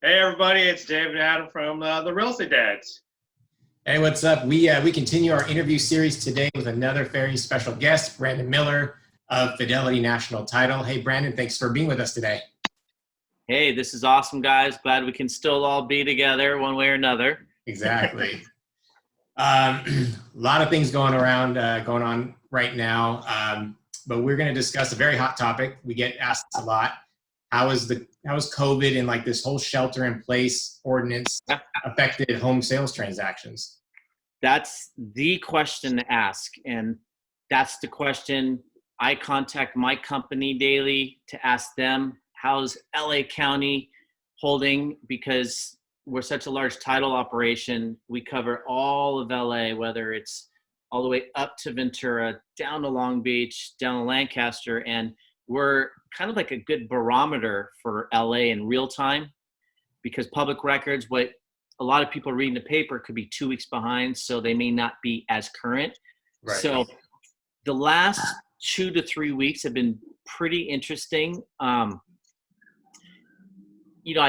Hey everybody, it's David and Adam from the Real Estate Dads. Hey, what's up? We continue our interview series today with another very special guest, Brandon Miller of Fidelity National Title. Hey, Brandon, thanks for being with us today. Hey, this is awesome, guys. Glad we can still all be together one way or another. Exactly. A lot of things going on right now, but we're going to discuss a very hot topic. We get asked a lot. How is COVID and like this whole shelter in place ordinance affected home sales transactions? That's the question to ask. And that's the question I contact my company daily to ask them, how's LA County holding? Because we're such a large title operation. We cover all of LA, whether it's all the way up to Ventura, down to Long Beach, down to Lancaster, and we're kind of like a good barometer for LA in real time, because public records, what a lot of people read in the paper, could be 2 weeks behind, so they may not be as current. Right. So the last 2 to 3 weeks have been pretty interesting. I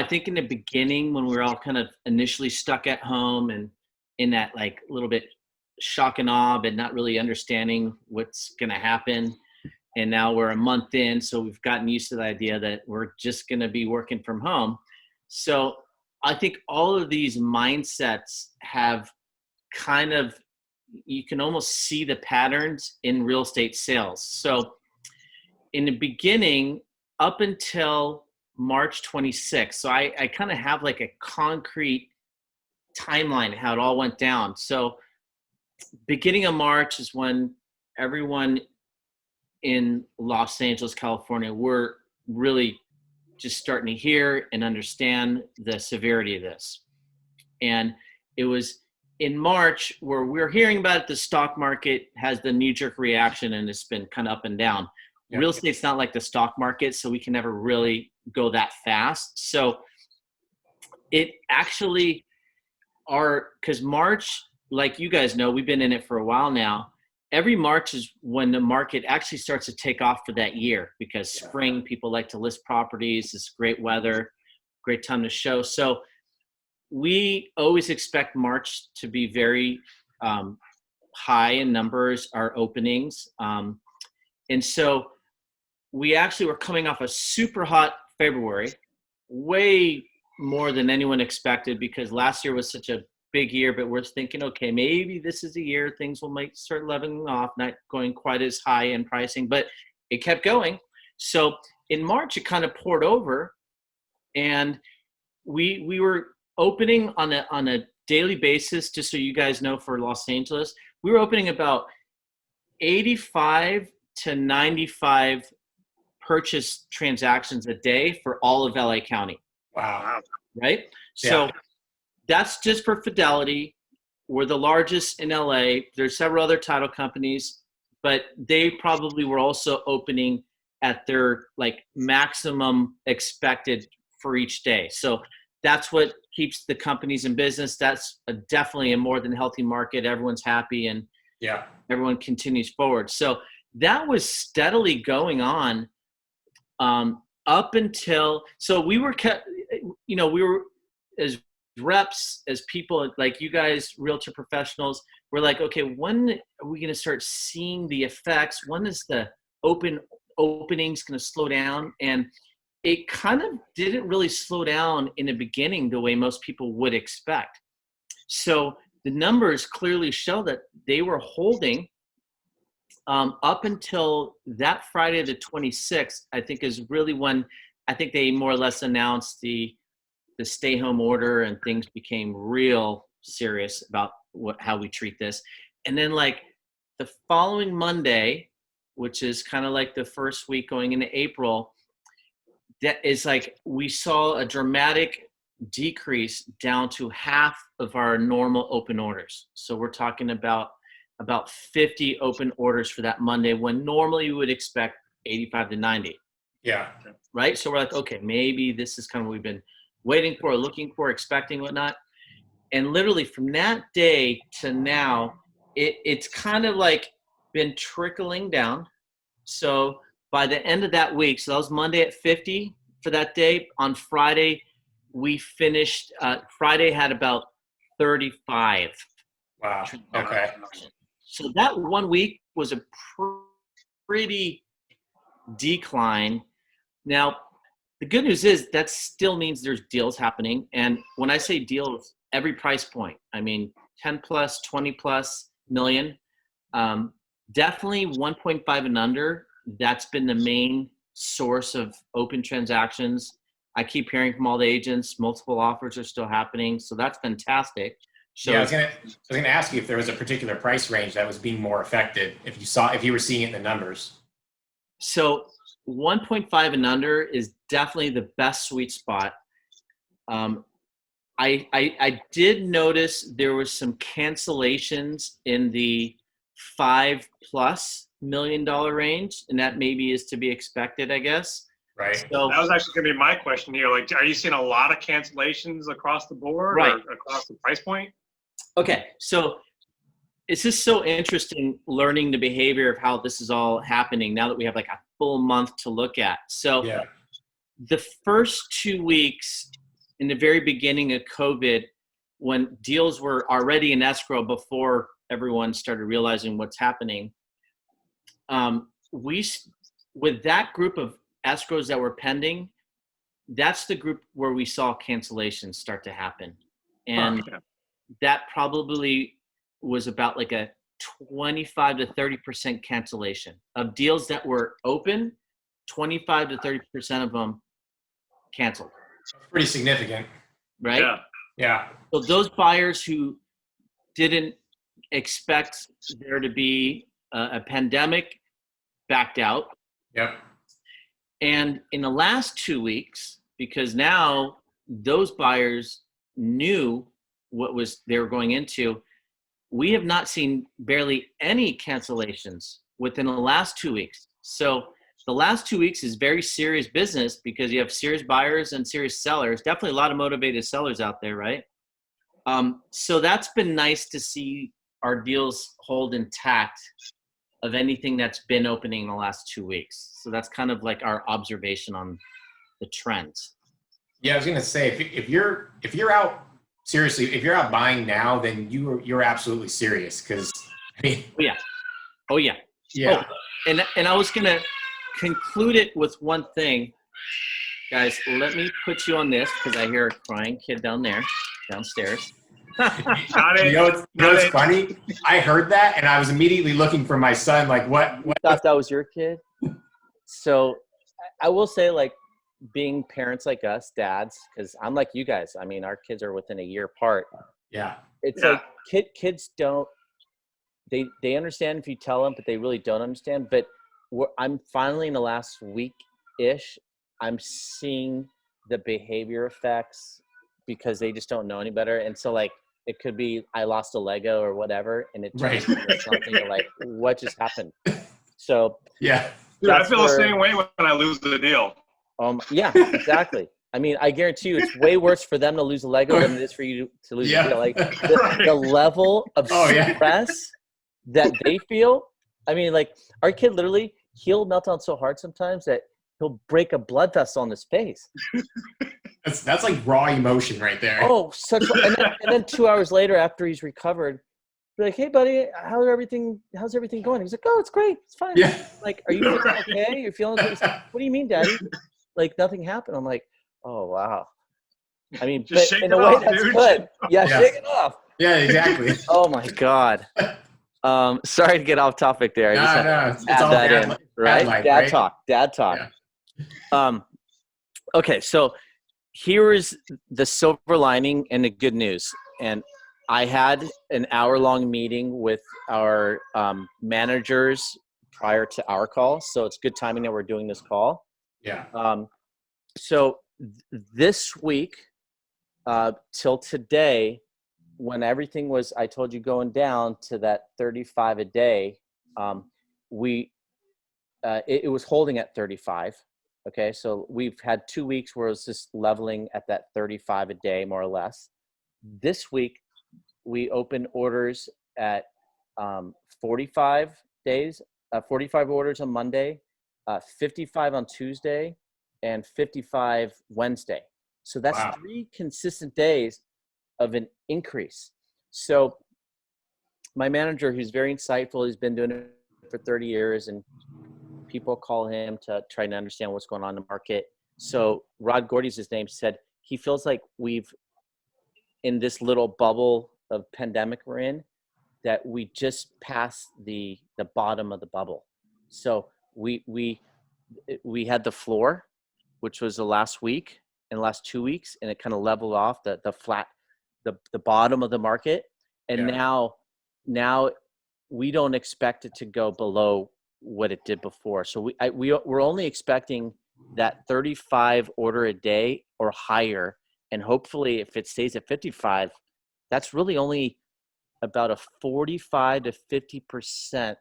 think in the beginning, when we were all kind of initially stuck at home and in that like little bit shock and awe, but not really understanding what's going to happen. And now we're a month in, so we've gotten used to the idea that we're just going to be working from home. So I think all of these mindsets have kind of, you can almost see the patterns in real estate sales. So in the beginning, up until March 26th, so I kind of have like a concrete timeline how it all went down. So beginning of March is when everyone in Los Angeles, California, we're really just starting to hear and understand the severity of this. And it was in March where we're hearing about it, the stock market has the knee-jerk reaction and it's been kind of up and down. Yeah. Real estate's not like the stock market, so we can never really go that fast. So it actually because March, like you guys know, we've been in it for a while now. Every March is when the market actually starts to take off for that year, because spring, people like to list properties. It's great weather, great time to show. So we always expect March to be very high in numbers, our openings. And so we actually were coming off a super hot February, way more than anyone expected, because last year was such a big year, but we're thinking, okay, maybe this is a year things might start leveling off, not going quite as high in pricing, but it kept going. So in March, it kind of poured over, and we were opening on a daily basis. Just so you guys know, for Los Angeles, we were opening about 85 to 95 purchase transactions a day for all of LA County. Wow. Right? So that's just for Fidelity. We're the largest in LA. There's several other title companies, but they probably were also opening at their like maximum expected for each day. So that's what keeps the companies in business. That's definitely a more than healthy market. Everyone's happy and everyone continues forward. So that was steadily going on up until, so we were as reps, as people like you guys, realtor professionals, we're like, okay, when are we going to start seeing the effects? When is the openings going to slow down? And it kind of didn't really slow down in the beginning the way most people would expect. So the numbers clearly show that they were holding up until that Friday the 26th, I think, is really when I think they more or less announced the stay-home order, and things became real serious about how we treat this. And then like the following Monday, which is kind of like the first week going into April, that is like we saw a dramatic decrease down to half of our normal open orders. So we're talking about 50 open orders for that Monday, when normally you would expect 85 to 90. Yeah. Right? So we're like, okay, maybe this is kind of what we've been waiting for, looking for, expecting, whatnot. And literally from that day to now, it's kind of like been trickling down. So by the end of that week, so that was Monday at 50 for that day. On Friday, we finished, Friday had about 35. Wow. Okay. So that 1 week was a pretty decline. Now, the good news is that still means there's deals happening. And when I say deals, every price point, I mean, 10 plus, 20 plus million, definitely 1.5 and under. That's been the main source of open transactions. I keep hearing from all the agents, multiple offers are still happening. So that's fantastic. So Yeah, I was gonna ask you if there was a particular price range that was being more affected, if you were seeing it in the numbers. So 1.5 and under is definitely the best sweet spot. I did notice there was some cancellations in the $5+ million range, and that maybe is to be expected, I guess. Right. So That was actually going to be my question here. Like, are you seeing a lot of cancellations across the board Right. or across the price point? okay, so it's just so interesting learning the behavior of how this is all happening now that we have like a full month to look at. So Yeah. the first 2 weeks in the very beginning of COVID, when deals were already in escrow before everyone started realizing what's happening, with that group of escrows that were pending, that's the group where we saw cancellations start to happen. And Yeah. that probably was about like a 25 to 30% cancellation of deals that were open. 25 to 30% of them canceled, Pretty significant. right? Yeah. Yeah. So those buyers who didn't expect there to be a pandemic backed out. Yep. And in the last 2 weeks, because now those buyers knew what they were going into, we have not seen barely any cancellations within the last 2 weeks. So the last 2 weeks is very serious business because you have serious buyers and serious sellers. Definitely a lot of motivated sellers out there, right? So that's been nice to see our deals hold intact of anything that's been opening in the last 2 weeks. So that's kind of like our observation on the trends. Yeah, I was gonna say if you're out seriously, if you're out buying now, then you're absolutely serious because I mean, Oh yeah. yeah. Oh, and I was gonna conclude it with one thing, guys. Let me put you on this because I hear a crying kid downstairs. You know what's funny? I heard that and I was immediately looking for my son. Like, what? Thought that was your kid? So I will say, like, being parents like us, dads, because I'm like you guys. I mean, our kids are within a year apart. Yeah. It's Yeah. like kids don't. They understand if you tell them, but they really don't understand. But I'm finally in the last week-ish, I'm seeing the behavior effects because they just don't know any better. And so, like, it could be I lost a Lego or whatever, and it turns into something you're like, what just happened? So Yeah. Dude, I feel the same way when I lose the deal. Yeah, exactly. I mean, I guarantee you it's way worse for them to lose a Lego than it is for you to lose a deal. Like the level of stress that they feel. I mean, like, our kid literally, he'll melt down so hard sometimes that he'll break a blood vessel on his face. That's like raw emotion right there. Oh, and then 2 hours later after he's recovered, be like, hey buddy, how's everything going? He's like, oh, it's great. It's fine. Yeah. Like, are you feeling okay? You're feeling okay? He's like, what do you mean, Daddy? Like, nothing happened. I'm like, oh wow. I mean, Just but in a way that's good. Yeah, shake it off. Yeah, exactly. Oh my God. Sorry to get off topic there. It's add all that dad, in, life, right? life, Dad right? talk. Yeah. Okay, so here is the silver lining and the good news. And I had an hour-long meeting with our managers prior to our call, so it's good timing that we're doing this call. Yeah. So this week till today, when everything was, I told you, going down to that 35 a day, it was holding at 35. Okay, so we've had 2 weeks where it's just leveling at that 35 a day, more or less. This week, we opened orders at 45 days, 45 orders on Monday, 55 on Tuesday, and 55 Wednesday. So that's Wow. 3 consistent days of an increase. So my manager, who's very insightful, he's been doing it for 30 years, and people call him to try to understand what's going on in the market. So Rod Gordy's his name, said he feels like we've, in this little bubble of pandemic we're in, that we just passed the bottom of the bubble. So we had the floor, which was the last week and the last 2 weeks, and it kind of leveled off the flat, the bottom of the market. And now we don't expect it to go below what it did before. So we're only expecting that 35 order a day or higher. And hopefully if it stays at 55, that's really only about a 45 to 50%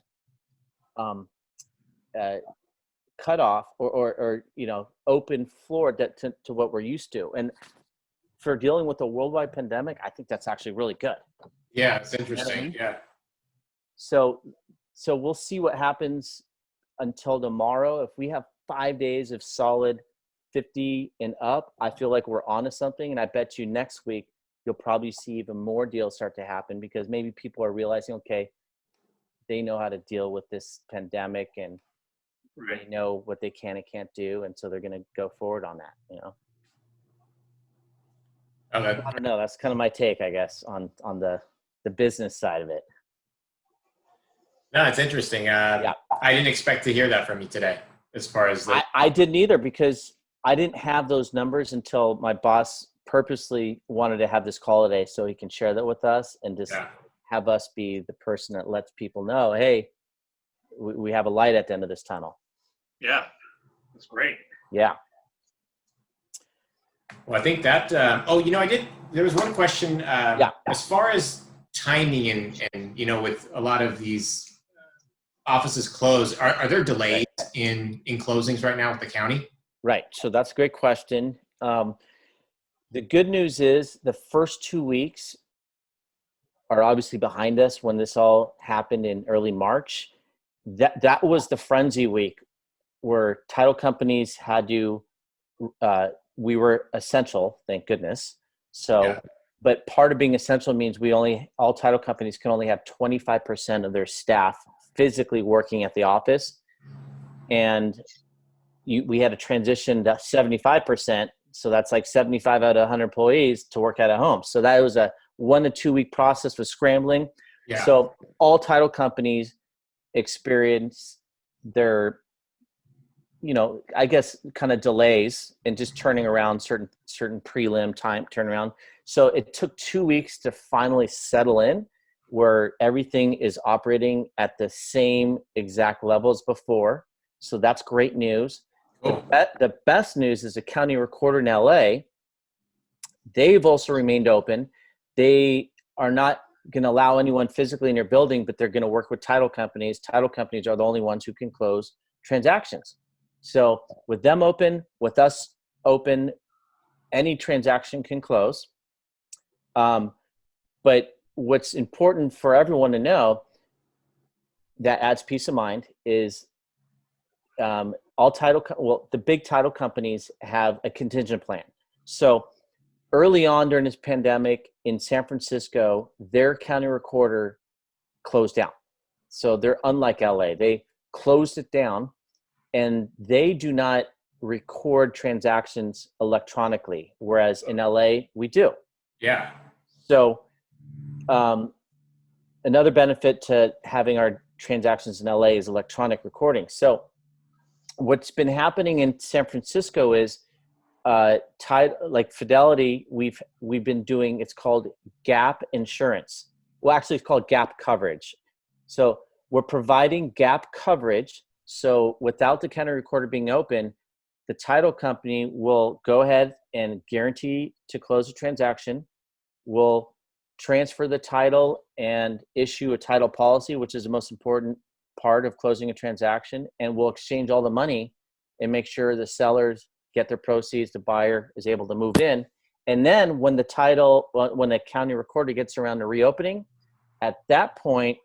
cutoff or open floor that to what we're used to. And for dealing with a worldwide pandemic, I think that's actually really good. Yeah, it's interesting. Yeah. So we'll see what happens until tomorrow. If we have 5 days of solid 50 and up, I feel like we're onto something. And I bet you next week, you'll probably see even more deals start to happen, because maybe people are realizing, okay, they know how to deal with this pandemic, and they know what they can and can't do. And so they're going to go forward on that, Okay. I don't know. That's kind of my take, I guess, on the business side of it. No, it's interesting. I didn't expect to hear that from you today, as far as I didn't either, because I didn't have those numbers until my boss purposely wanted to have this call today so he can share that with us and just have us be the person that lets people know, hey, we have a light at the end of this tunnel. Yeah, that's great. Yeah. Well, I think that, there was one question, as far as timing and with a lot of these offices closed, are there delays in closings right now with the county? Right. So that's a great question. The good news is the first 2 weeks are obviously behind us. When this all happened in early March, that was the frenzy week where title companies had to, we were essential, thank goodness. So, but part of being essential means all title companies can only have 25% of their staff physically working at the office. And we had to transition to 75%. So that's like 75 out of 100 employees to work out of home. So that was a 1 to 2 week process for scrambling. Yeah. So all title companies experience their, I guess, kind of delays in just turning around certain prelim time turnaround. So it took 2 weeks to finally settle in where everything is operating at the same exact levels before. So that's great news. Cool. The best news is the county recorder in LA, they've also remained open. They are not going to allow anyone physically in their building, but they're going to work with title companies. Title companies are the only ones who can close transactions. So with them open, with us open, any transaction can close. But what's important for everyone to know that adds peace of mind is the big title companies have a contingent plan. So early on during this pandemic in San Francisco, their county recorder closed down. So they're unlike LA. They closed it down, and they do not record transactions electronically, whereas in LA we do. Yeah. So another benefit to having our transactions in LA is electronic recording. So what's been happening in San Francisco is like Fidelity, we've been doing, it's called gap insurance. Well, actually it's called gap coverage. So we're providing gap coverage. So without the county recorder being open, the title company will go ahead and guarantee to close a transaction. We'll transfer the title and issue a title policy, which is the most important part of closing a transaction, and we'll exchange all the money and make sure the sellers get their proceeds, the buyer is able to move in. And then when the county recorder gets around to reopening, at that point,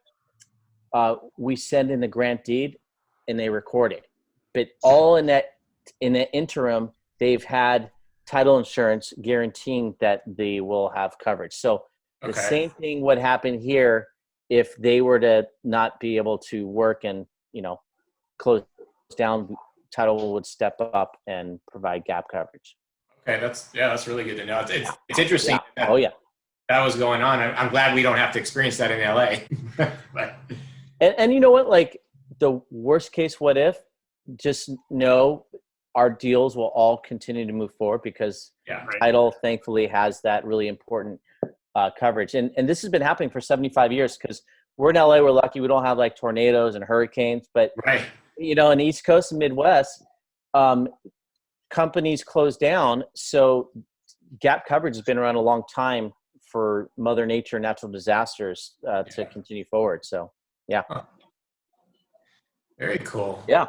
we send in the grant deed and they record it. But all in that interim, they've had title insurance guaranteeing that they will have coverage. So the Okay. same thing would happen here if they were to not be able to work and, close down. Title would step up and provide gap coverage. Okay, that's really good to know. It's interesting. Yeah. Oh yeah. That was going on. I'm glad we don't have to experience that in LA. But And you know what? Like the worst case, what if? Just know our deals will all continue to move forward because yeah, title thankfully has that really important coverage. And this has been happening for 75 years because we're in LA. We're lucky we don't have like tornadoes and hurricanes, but right. in the East Coast and Midwest, companies close down. So gap coverage has been around a long time for Mother Nature natural disasters to continue forward. So, yeah. Huh. Very cool. Yeah.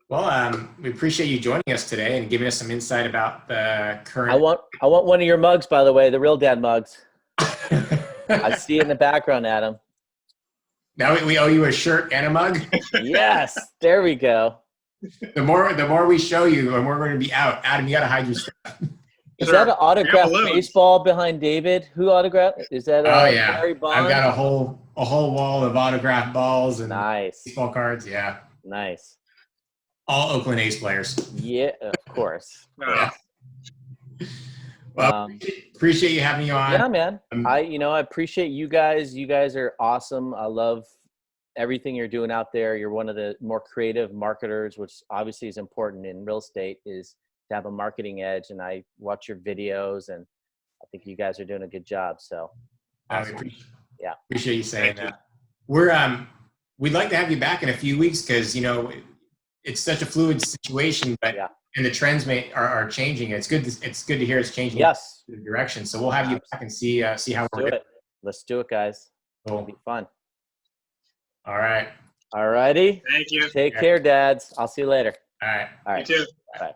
Well, we appreciate you joining us today and giving us some insight about the current. I want one of your mugs, by the way, the Real Dad mugs. I see it in the background, Adam. Now we owe you a shirt and a mug. Yes, there we go. The more we show you, the more we're going to be out. Adam, you got to hide your stuff. Is that an autographed baseball behind David? Who autographed? Is that Barry Bonds? I've got a whole wall of autographed balls and nice baseball cards. Yeah. Nice. All Oakland A's players. Yeah, of course. Yeah. Well, appreciate you having me on. Yeah, man. I appreciate you guys. You guys are awesome. I love everything you're doing out there. You're one of the more creative marketers, which obviously is important in real estate, is to have a marketing edge. And I watch your videos, and I think you guys are doing a good job. So, awesome. Appreciate you saying that. We'd like to have you back in a few weeks because it's such a fluid situation, but and the trends are changing. It's good to hear it's changing. Yes. The direction. So we'll have you back and see how we're doing. Let's do it, guys. Cool. It'll be fun. All right. All righty. Thank you. Take care, dads. I'll see you later. All right. All right. You too. Bye.